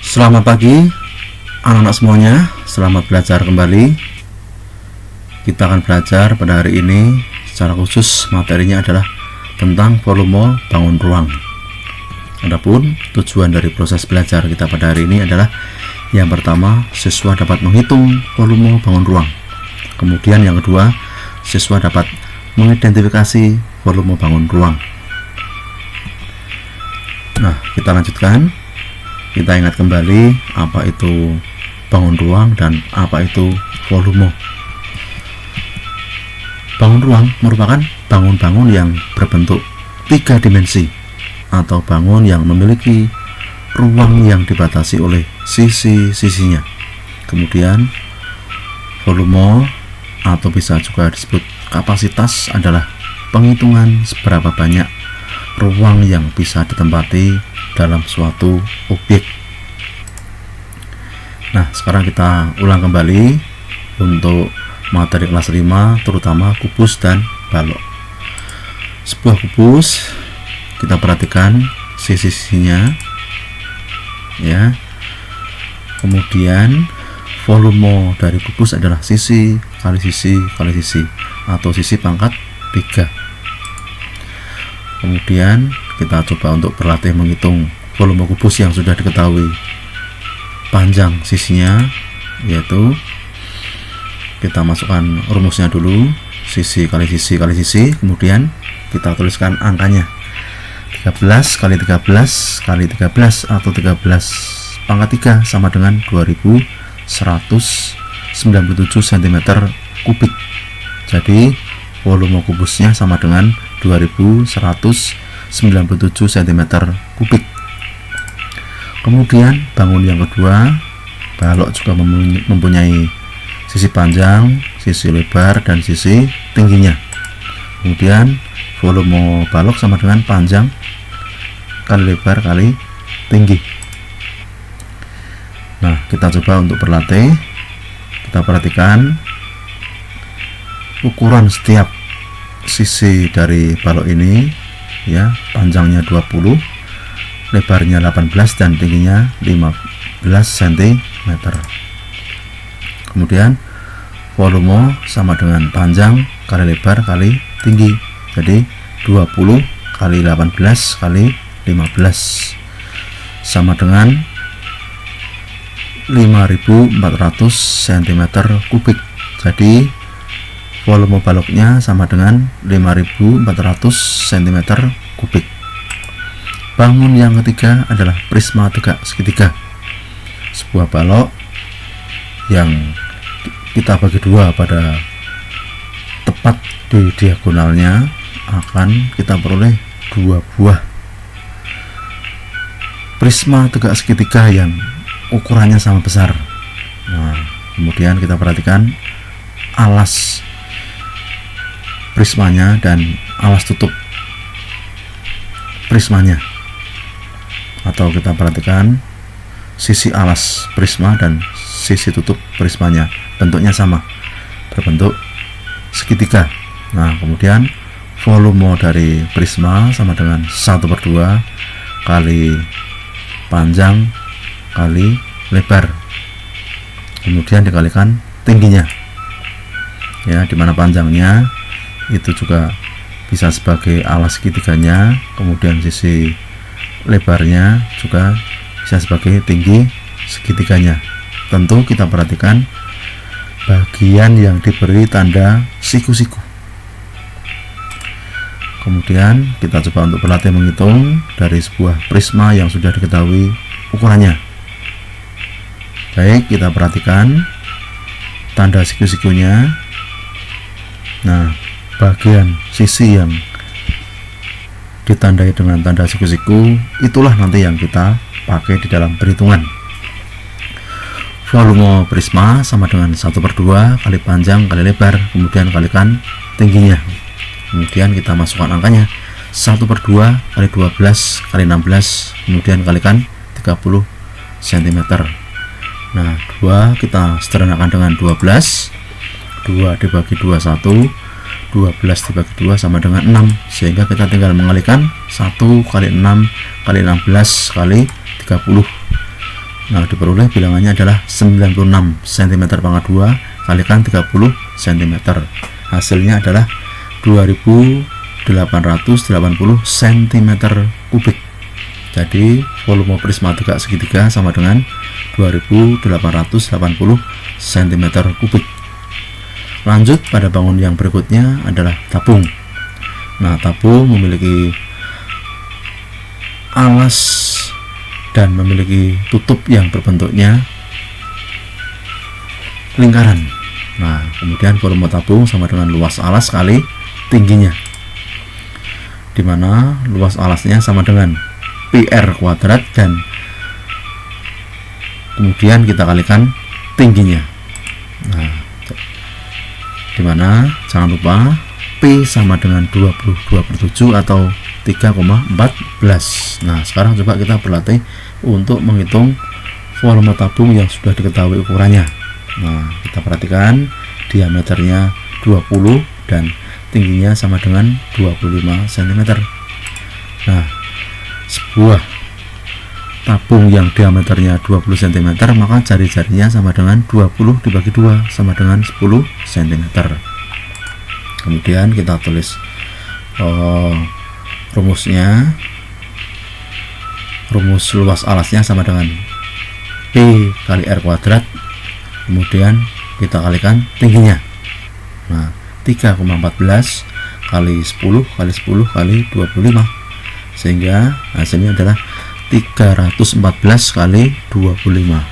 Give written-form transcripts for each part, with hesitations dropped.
Selamat pagi anak-anak semuanya, selamat belajar kembali. Kita akan belajar pada hari ini secara khusus, materinya adalah tentang volume bangun ruang. Adapun tujuan dari proses belajar kita pada hari ini adalah yang pertama, siswa dapat menghitung volume bangun ruang. Kemudian yang kedua, siswa dapat mengidentifikasi volume bangun ruang. Nah, kita lanjutkan. Kita ingat kembali apa itu bangun ruang dan apa itu volume. Bangun ruang merupakan bangun-bangun yang berbentuk 3 dimensi atau bangun yang memiliki ruang yang dibatasi oleh sisi-sisinya. Kemudian volume atau bisa juga disebut kapasitas adalah penghitungan seberapa banyak ruang yang bisa ditempati dalam suatu objek. Nah, sekarang kita ulang kembali untuk materi kelas 5, terutama kubus dan balok. Sebuah kubus, kita perhatikan sisi-sisinya ya. Kemudian volume dari kubus adalah sisi kali sisi kali sisi atau sisi pangkat 3. Kemudian kita coba untuk berlatih menghitung volume kubus yang sudah diketahui panjang sisinya, yaitu kita masukkan rumusnya dulu, sisi kali sisi kali sisi, kemudian kita tuliskan angkanya 13 kali 13 kali 13 atau 13 pangkat 3 sama dengan 2197 cm kubik. Jadi volume kubusnya sama dengan 2197 cm kubik. Kemudian bangun yang kedua, balok juga mempunyai sisi panjang, sisi lebar, dan sisi tingginya. Kemudian volume balok sama dengan panjang kali lebar kali tinggi. Nah, kita coba untuk berlatih. Kita perhatikan ukuran setiap sisi dari balok ini ya, panjangnya 20, lebarnya 18 dan tingginya 15 cm. Kemudian volume sama dengan panjang kali lebar kali tinggi. Jadi 20 kali 18 kali 15 sama dengan 5400 cm kubik. Jadi volume baloknya sama dengan 5400 cm kubik. Bangun yang ketiga adalah prisma tegak segitiga. Sebuah balok yang kita bagi dua pada tepat di diagonalnya akan kita peroleh 2 buah prisma tegak segitiga yang ukurannya sama besar. Nah, kemudian kita perhatikan alas prismanya dan alas tutup prismanya, atau kita perhatikan sisi alas prisma dan sisi tutup prismanya bentuknya sama, berbentuk segitiga. Nah, kemudian volume dari prisma sama dengan 1/2 kali panjang kali lebar, kemudian dikalikan tingginya ya, dimana panjangnya itu juga bisa sebagai alas segitiganya, kemudian sisi lebarnya juga bisa sebagai tinggi segitiganya. Tentu kita perhatikan bagian yang diberi tanda siku-siku. Kemudian kita coba untuk berlatih menghitung dari sebuah prisma yang sudah diketahui ukurannya. Baik, kita perhatikan tanda siku-sikunya. Nah, bagian sisi yang ditandai dengan tanda siku-siku itulah nanti yang kita pakai di dalam perhitungan. Volume prisma sama dengan 1/2 kali panjang kali lebar, kemudian kalikan tingginya. Kemudian kita masukkan angkanya 1/2 kali 12 kali 16, kemudian kalikan 30 cm. Nah, 2 kita sederhanakan dengan 12. 2 dibagi 21, 12 dibagi 2 sama dengan 6, sehingga kita tinggal mengalikan 1 kali 6 kali 16 kali 30. Nah, diperoleh bilangannya adalah 96 cm pangkat 2 kalikan 30 cm. Hasilnya adalah 2880 cm kubik. Jadi volume prisma tegak segitiga sama dengan 2880 cm kubik. Lanjut pada bangun yang berikutnya adalah tabung. Nah, tabung memiliki alas dan memiliki tutup yang berbentuknya lingkaran. Nah, kemudian volume tabung sama dengan luas alas kali tingginya, dimana luas alasnya sama dengan PR kuadrat dan kemudian kita kalikan tingginya. Nah, dimana jangan lupa P sama dengan 22/7 atau 3,14. Nah, sekarang coba kita berlatih untuk menghitung volume tabung yang sudah diketahui ukurannya. Nah, kita perhatikan diameternya 20 dan tingginya sama dengan 25 cm. Nah, sebuah tabung yang diameternya 20 cm, maka jari-jarinya sama dengan 20 dibagi 2 sama dengan 10 cm. Kemudian kita tulis rumusnya. Rumus luas alasnya sama dengan P kali R kuadrat, kemudian kita kalikan tingginya. Nah, 3,14 kali 10 kali 10 kali 25, sehingga hasilnya adalah 314 kali 25.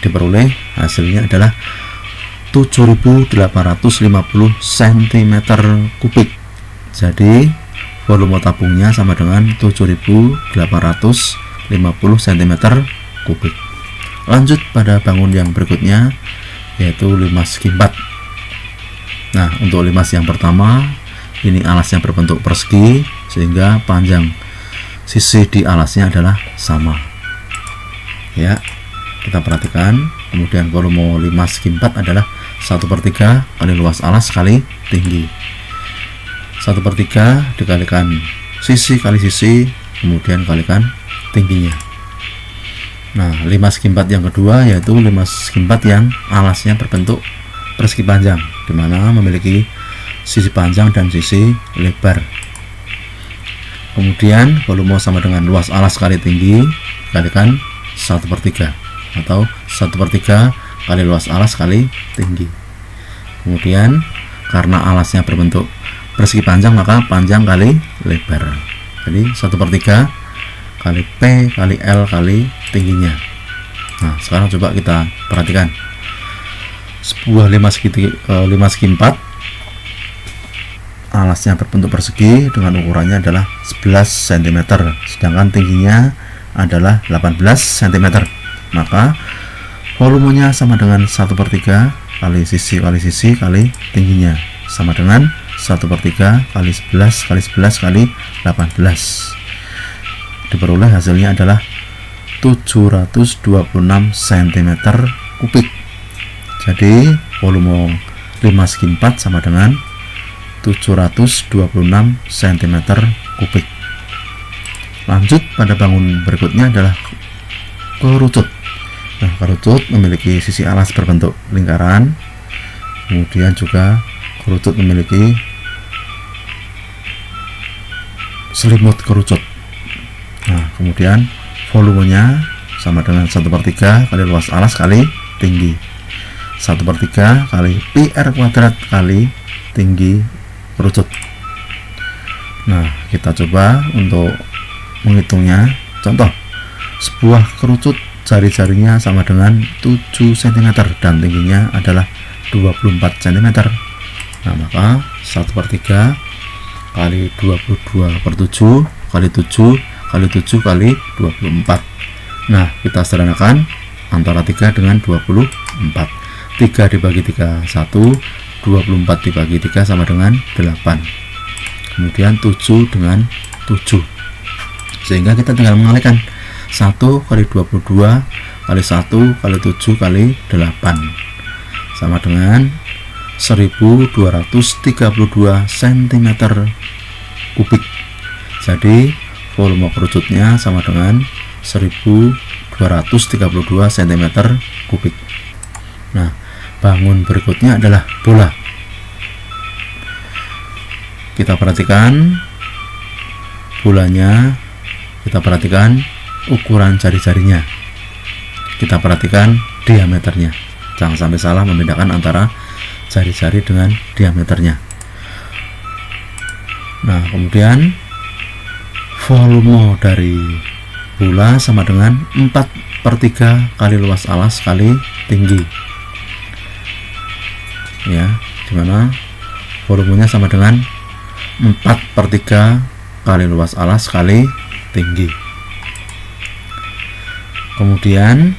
Diperoleh hasilnya adalah 7850 cm kubik. Jadi volume tabungnya sama dengan 7850 cm kubik. Lanjut pada bangun yang berikutnya, yaitu limas kimpat. Nah, untuk limas yang pertama, ini alasnya berbentuk persegi sehingga panjang sisi di alasnya adalah sama. Ya, kita perhatikan. Kemudian volume limas kimpat adalah 1/3 kali luas alas kali tinggi. 1/3 dikalikan sisi kali sisi, kemudian kalikan tingginya. Nah, limas kimpat yang kedua yaitu limas kimpat yang alasnya berbentuk persegi panjang, dimana memiliki sisi panjang dan sisi lebar. Kemudian volume sama dengan luas alas kali tinggi dikalikan 1/3 atau 1/3 kali luas alas kali tinggi. Kemudian karena alasnya berbentuk persegi panjang, maka panjang kali lebar. Jadi 1/3 kali P kali L kali tingginya. Nah, sekarang coba kita perhatikan sebuah limas kimpat, alasnya berbentuk persegi dengan ukurannya adalah 11 cm, sedangkan tingginya adalah 18 cm. Maka volumenya sama dengan 1/3 kali sisi kali tingginya, sama dengan 1/3 kali 11 kali 11 kali 18. Diperoleh hasilnya adalah 726 cm kubik. Jadi volume limas kimpat sama dengan 726 cm kubik. Lanjut pada bangun berikutnya adalah kerucut. Nah, kerucut memiliki sisi alas berbentuk lingkaran, kemudian juga kerucut memiliki selimut kerucut. Nah, kemudian volumenya sama dengan 1/3 kali luas alas kali tinggi, 1/3 kali PR kuadrat kali tinggi kerucut. Nah, kita coba untuk menghitungnya. Contoh, sebuah kerucut jari-jarinya sama dengan 7 cm dan tingginya adalah 24 cm. Nah, maka 1/3 kali 22/7 kali 7 kali 7 kali 24. Nah, kita sederhanakan antara 3 dengan 24. 3 dibagi 3 1, 24 dibagi 3 sama dengan 8. Kemudian 7 dengan 7, sehingga kita tinggal mengalihkan 1 kali 22 kali 1 kali 7 kali 8 sama dengan 1232 cm kubik. Jadi volume kerucutnya sama dengan 1232 cm kubik. Nah, bangun berikutnya adalah bola. Kita perhatikan bolanya, kita perhatikan ukuran jari-jarinya, kita perhatikan diameternya. Jangan sampai salah membedakan antara jari-jari dengan diameternya. Nah, kemudian volume dari bola sama dengan 4/3 kali luas alas kali tinggi, ya, dimana volumenya sama dengan 4/3 kali luas alas kali tinggi. Kemudian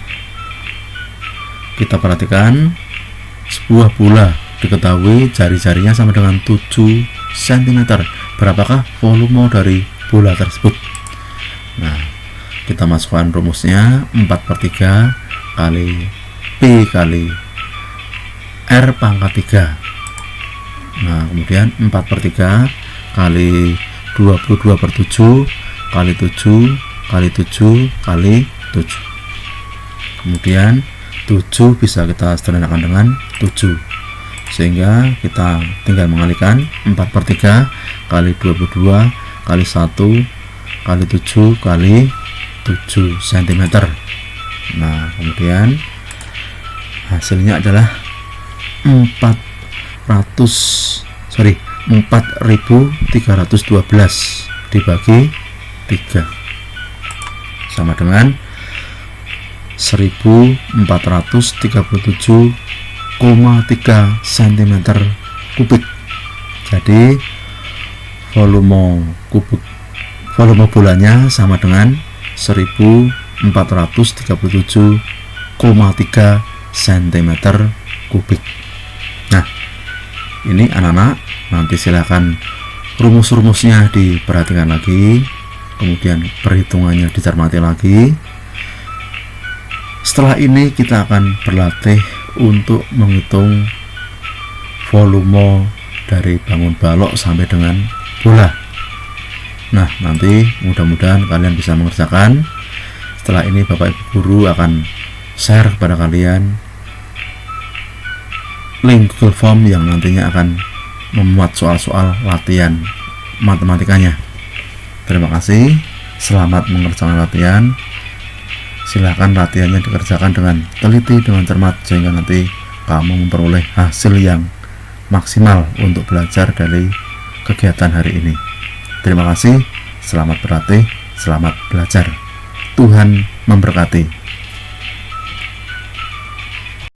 kita perhatikan sebuah bola, diketahui jari-jarinya sama dengan 7 cm. Berapakah volume dari bola tersebut? Nah, kita masukkan rumusnya 4/3 kali P kali R pangkat 3. Nah, kemudian 4/3 kali 22/7 kali 7 kali 7 kali 7. Kemudian 7 bisa kita sederhanakan dengan 7, sehingga kita tinggal mengalikan 4/3 kali 22 kali 1 kali 7 kali 7 cm. Nah, kemudian hasilnya adalah 4.312 dibagi 3 sama dengan 1437,3 cm kubik. Jadi volume bolanya sama dengan 1437,3 cm kubik. Nah, ini anak-anak, nanti silahkan rumus-rumusnya diperhatikan lagi, kemudian perhitungannya dicermati lagi. Setelah ini kita akan berlatih untuk menghitung volume dari bangun balok sampai dengan bola. Nah, nanti mudah-mudahan kalian bisa mengerjakan. Setelah ini Bapak Ibu Guru akan share kepada kalian link Google Form yang nantinya akan memuat soal-soal latihan matematikanya. Terima kasih, selamat mengerjakan latihan. Silahkan latihannya dikerjakan dengan teliti, dengan cermat, sehingga nanti kamu memperoleh hasil yang maksimal untuk belajar dari kegiatan hari ini. Terima kasih, selamat berlatih, selamat belajar. Tuhan memberkati.